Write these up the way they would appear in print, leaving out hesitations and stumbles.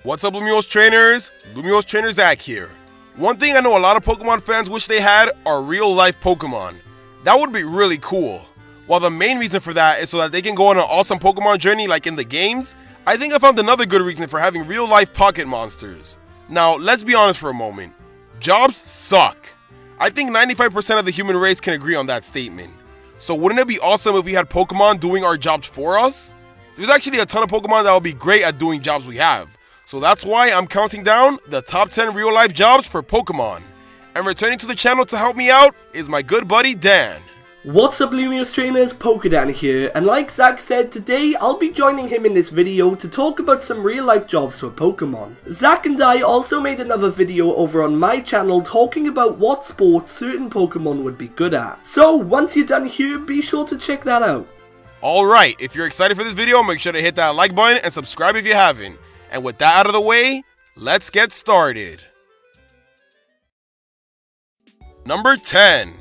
What's up, Lumiose trainers? Lumiose Trainer Zach here. One thing I know a lot of Pokemon fans wish they had are real-life Pokemon. That would be really cool. While the main reason for that is so that they can go on an awesome Pokemon journey like in the games, I think I found another good reason for having real-life pocket monsters. Now, let's be honest for a moment. Jobs suck. I think 95% of the human race can agree on that statement. So wouldn't it be awesome if we had Pokemon doing our jobs for us? There's actually a ton of Pokemon that will be great at doing jobs we have. So that's why I'm counting down the top 10 real-life jobs for Pokemon. And returning to the channel to help me out is my good buddy Dan. What's up, Lumiose trainers, PokéDan here, and like Zach said, today I'll be joining him in this video to talk about some real-life jobs for Pokemon. Zach and I also made another video over on my channel talking about what sports certain Pokemon would be good at. So once you're done here, be sure to check that out. Alright, if you're excited for this video, make sure to hit that like button and subscribe if you haven't. And with that out of the way, let's get started. Number 10.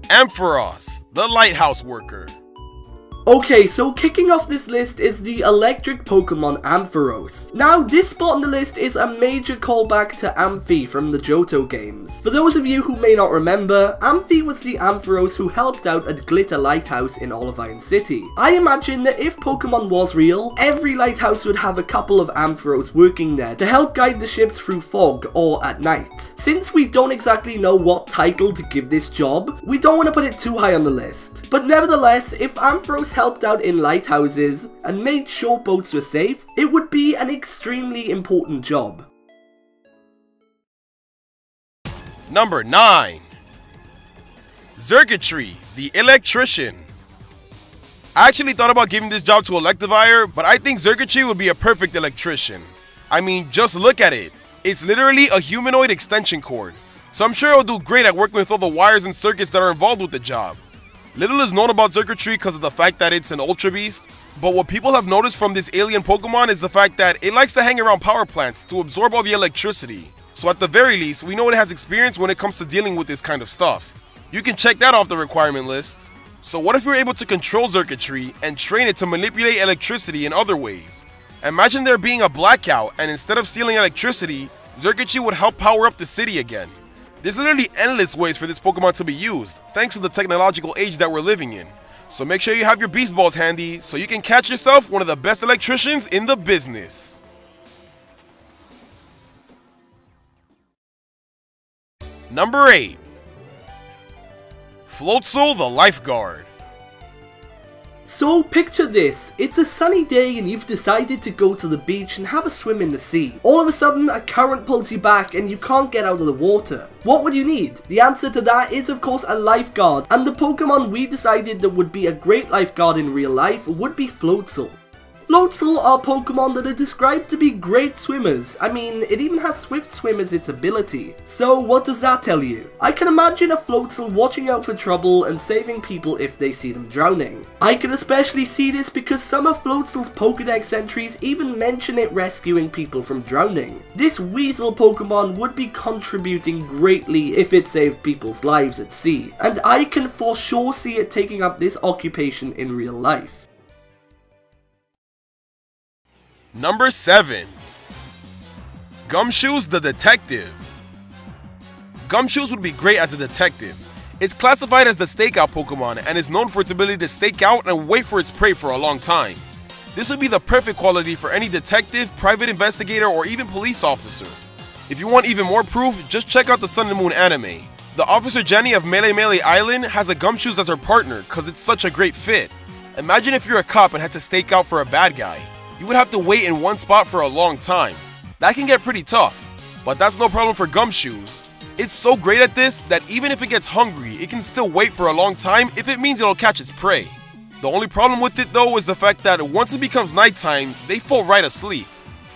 Ampharos, the Lighthouse worker. Okay, so kicking off this list is the electric Pokemon Ampharos. Now, this spot on the list is a major callback to Amphi from the Johto games. For those of you who may not remember, Amphi was the Ampharos who helped out at Glitter Lighthouse in Olivine City. I imagine that if Pokemon was real, every lighthouse would have a couple of Ampharos working there to help guide the ships through fog or at night. Since we don't exactly know what title to give this job, we don't want to put it too high on the list. But nevertheless, if Ampharos helped out in lighthouses and made sure boats were safe, it would be an extremely important job. Number 9. Circuitry, the electrician. I actually thought about giving this job to Electivire, but I think Circuitry would be a perfect electrician. I mean, just look at it. It's literally a humanoid extension cord, so I'm sure it'll do great at working with all the wires and circuits that are involved with the job. Little is known about Circuitry because of the fact that it's an Ultra Beast, but what people have noticed from this alien Pokemon is the fact that it likes to hang around power plants to absorb all the electricity. So at the very least, we know it has experience when it comes to dealing with this kind of stuff. You can check that off the requirement list. So what if you're able to control Circuitry and train it to manipulate electricity in other ways? Imagine there being a blackout and instead of stealing electricity, Circuitry would help power up the city again. There's literally endless ways for this Pokemon to be used, thanks to the technological age that we're living in. So make sure you have your beast balls handy so you can catch yourself one of the best electricians in the business. Number 8. Floatzel the Lifeguard. So picture this, it's a sunny day and you've decided to go to the beach and have a swim in the sea. All of a sudden a current pulls you back and you can't get out of the water. What would you need? The answer to that is of course a lifeguard, and the Pokemon we decided that would be a great lifeguard in real life would be Floatzel. Floatzel are Pokemon that are described to be great swimmers. I mean, it even has Swift Swim as its ability. So what does that tell you? I can imagine a Floatzel watching out for trouble and saving people if they see them drowning. I can especially see this because some of Floatzel's Pokédex entries even mention it rescuing people from drowning. This Weasel Pokemon would be contributing greatly if it saved people's lives at sea, and I can for sure see it taking up this occupation in real life. Number 7. Gumshoos the Detective. Gumshoos would be great as a detective. It's classified as the stakeout Pokemon and is known for its ability to stake out and wait for its prey for a long time. This would be the perfect quality for any detective, private investigator, or even police officer. If you want even more proof, just check out the Sun and Moon anime. The Officer Jenny of Melee Melee Island has a Gumshoos as her partner because it's such a great fit. Imagine if you're a cop and had to stake out for a bad guy. You would have to wait in one spot for a long time. That can get pretty tough, but that's no problem for Gumshoos. It's so great at this that even if it gets hungry, it can still wait for a long time if it means it'll catch its prey. The only problem with it though is the fact that once it becomes nighttime, they fall right asleep.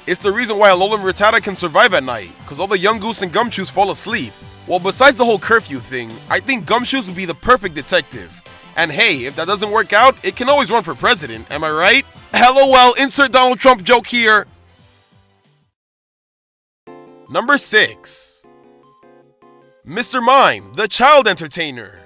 It's the reason why Alolan Rattata can survive at night, cause all the young goose and Gumshoos fall asleep. Well, besides the whole curfew thing, I think Gumshoos would be the perfect detective. And hey, if that doesn't work out, it can always run for president, am I right? LOL, insert Donald Trump joke here. Number 6. Mr. Mime, the child entertainer.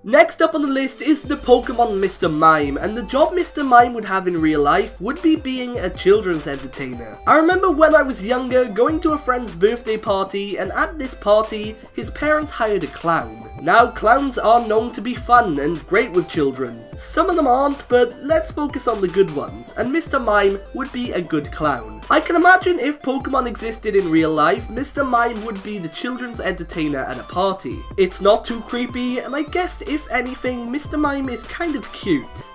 Next up on the list is the Pokemon Mr. Mime, and the job Mr. Mime would have in real life would be being a children's entertainer. I remember when I was younger going to a friend's birthday party, and at this party, his parents hired a clown. Now, clowns are known to be fun and great with children. Some of them aren't, but let's focus on the good ones, and Mr. Mime would be a good clown. I can imagine if Pokemon existed in real life, Mr. Mime would be the children's entertainer at a party. It's not too creepy, and I guess if anything, Mr. Mime is kind of cute.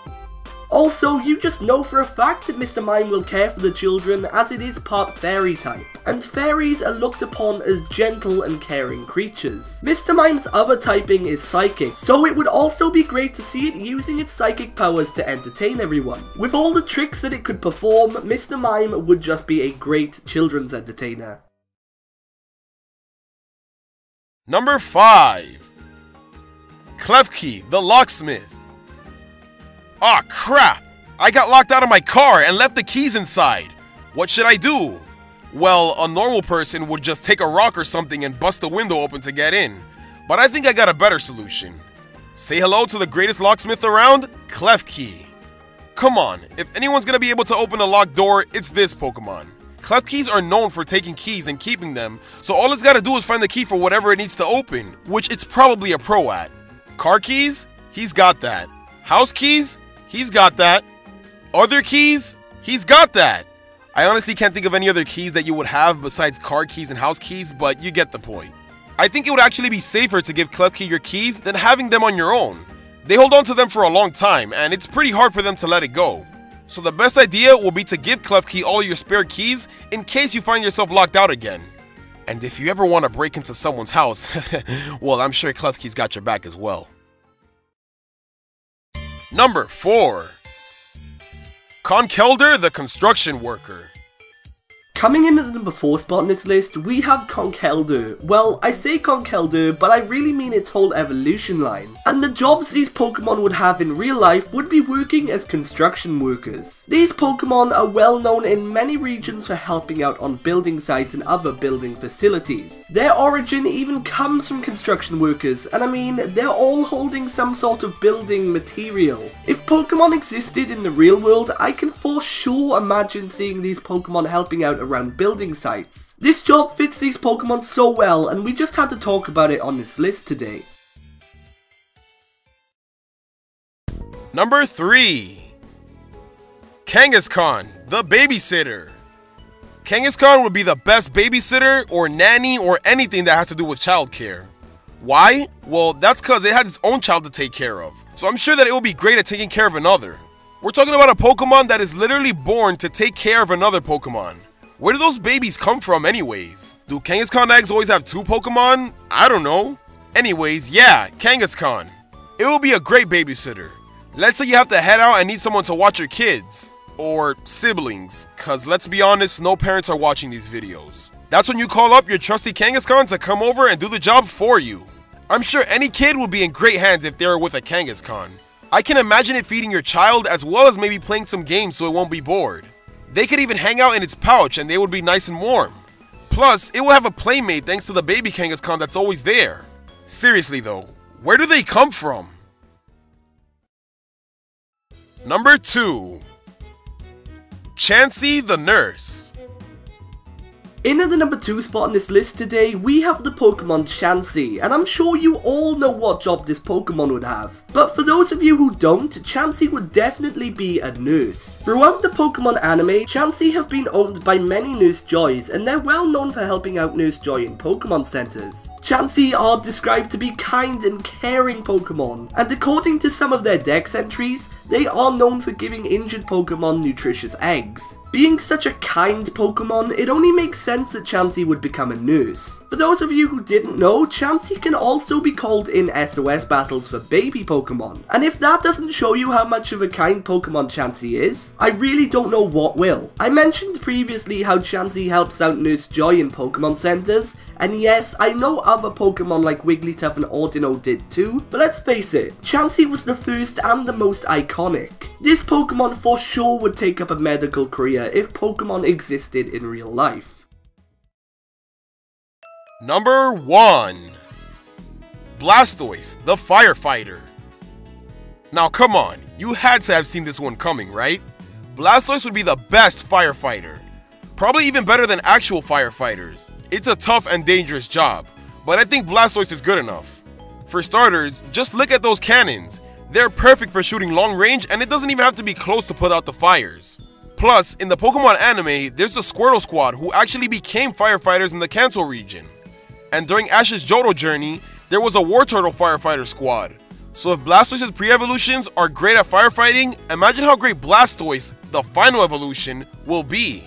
Also, you just know for a fact that Mr. Mime will care for the children as it is part fairy type, and fairies are looked upon as gentle and caring creatures. Mr. Mime's other typing is psychic, so it would also be great to see it using its psychic powers to entertain everyone. With all the tricks that it could perform, Mr. Mime would just be a great children's entertainer. Number 5. Klefki, the Locksmith. Aw, crap! I got locked out of my car and left the keys inside. What should I do? Well, a normal person would just take a rock or something and bust the window open to get in. But I think I got a better solution. Say hello to the greatest locksmith around, Klefki. Come on, if anyone's gonna be able to open a locked door, it's this Pokemon. Klefkis are known for taking keys and keeping them, so all it's gotta do is find the key for whatever it needs to open, which it's probably a pro at. Car keys? He's got that. House keys? He's got that. Other keys? He's got that. I honestly can't think of any other keys that you would have besides car keys and house keys, but you get the point. I think it would actually be safer to give Klefki your keys than having them on your own. They hold on to them for a long time, and it's pretty hard for them to let it go. So the best idea will be to give Klefki all of your spare keys in case you find yourself locked out again. And if you ever want to break into someone's house, well, I'm sure Klefki's got your back as well. Number 4. Conkeldurr, the construction worker. Coming in at the number 4 spot on this list, we have Conkeldurr. Well, I say Conkeldurr, but I really mean its whole evolution line. And the jobs these Pokemon would have in real life would be working as construction workers. These Pokemon are well known in many regions for helping out on building sites and other building facilities. Their origin even comes from construction workers, and I mean, they're all holding some sort of building material. If Pokemon existed in the real world, I can for sure imagine seeing these Pokemon helping out around building sites. This job fits these Pokemon so well, and we just had to talk about it on this list today. Number 3. Kangaskhan, the Babysitter. Kangaskhan would be the best babysitter or nanny or anything that has to do with childcare. Why? Well, that's because it has its own child to take care of. So I'm sure that it will be great at taking care of another. We're talking about a Pokemon that is literally born to take care of another Pokemon. Where do those babies come from anyways? Do Kangaskhan eggs always have 2 Pokemon? I don't know. Anyways, yeah, Kangaskhan. It will be a great babysitter. Let's say you have to head out and need someone to watch your kids. Or siblings, cause let's be honest, no parents are watching these videos. That's when you call up your trusty Kangaskhan to come over and do the job for you. I'm sure any kid will be in great hands if they were with a Kangaskhan. I can imagine it feeding your child as well as maybe playing some games so it won't be bored. They could even hang out in its pouch and they would be nice and warm. Plus, it will have a playmate thanks to the baby Kangaskhan that's always there. Seriously though, where do they come from? Number 2. Chauncey the Nurse. In at the number 2 spot on this list today, we have the Pokemon Chauncey, and I'm sure you all know what job this Pokemon would have. But for those of you who don't, Chauncey would definitely be a nurse. Throughout the Pokemon anime, Chauncey have been owned by many Nurse Joys, and they're well known for helping out Nurse Joy in Pokemon centers. Chauncey are described to be kind and caring Pokemon, and according to some of their Dex entries, they are known for giving injured Pokemon nutritious eggs. Being such a kind Pokemon, it only makes sense that Chauncey would become a nurse. For those of you who didn't know, Chauncey can also be called in SOS battles for baby Pokemon. And if that doesn't show you how much of a kind Pokemon Chauncey is, I really don't know what will. I mentioned previously how Chauncey helps out Nurse Joy in Pokemon centers, and yes, I know other Pokemon like Wigglytuff and Audino did too, but let's face it, Chauncey was the first and the most iconic. This Pokemon for sure would take up a medical career if Pokemon existed in real life. Number 1. Blastoise, the Firefighter. Now come on, you had to have seen this one coming, right? Blastoise would be the best firefighter. Probably even better than actual firefighters. It's a tough and dangerous job, but I think Blastoise is good enough. For starters, just look at those cannons. They're perfect for shooting long range, and it doesn't even have to be close to put out the fires. Plus, in the Pokemon anime, there's a Squirtle squad who actually became firefighters in the Kanto region. And during Ash's Johto journey, there was a Wartortle firefighter squad. So if Blastoise's pre-evolutions are great at firefighting, imagine how great Blastoise, the final evolution, will be.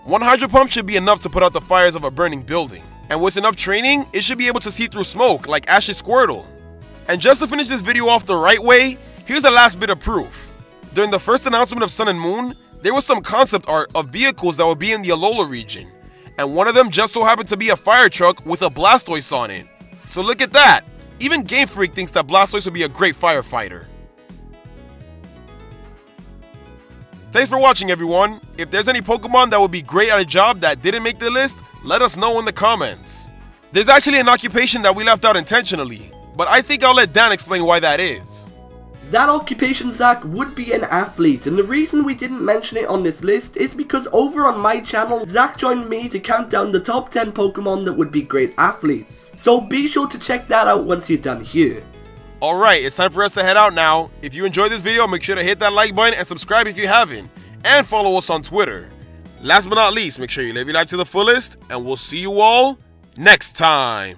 One Hydro Pump should be enough to put out the fires of a burning building. And with enough training, it should be able to see through smoke like Ash's Squirtle. And just to finish this video off the right way, here's the last bit of proof. During the first announcement of Sun and Moon, there was some concept art of vehicles that would be in the Alola region. And one of them just so happened to be a fire truck with a Blastoise on it. So look at that! Even Game Freak thinks that Blastoise would be a great firefighter. Thanks for watching, everyone. If there's any Pokemon that would be great at a job that didn't make the list, let us know in the comments. There's actually an occupation that we left out intentionally, but I think I'll let Dan explain why that is. That occupation, Zach, would be an athlete, and the reason we didn't mention it on this list is because over on my channel, Zach joined me to count down the top 10 Pokemon that would be great athletes. So be sure to check that out once you're done here. Alright, it's time for us to head out now. If you enjoyed this video, make sure to hit that like button and subscribe if you haven't. And follow us on Twitter. Last but not least, make sure you live your life to the fullest, and we'll see you all next time.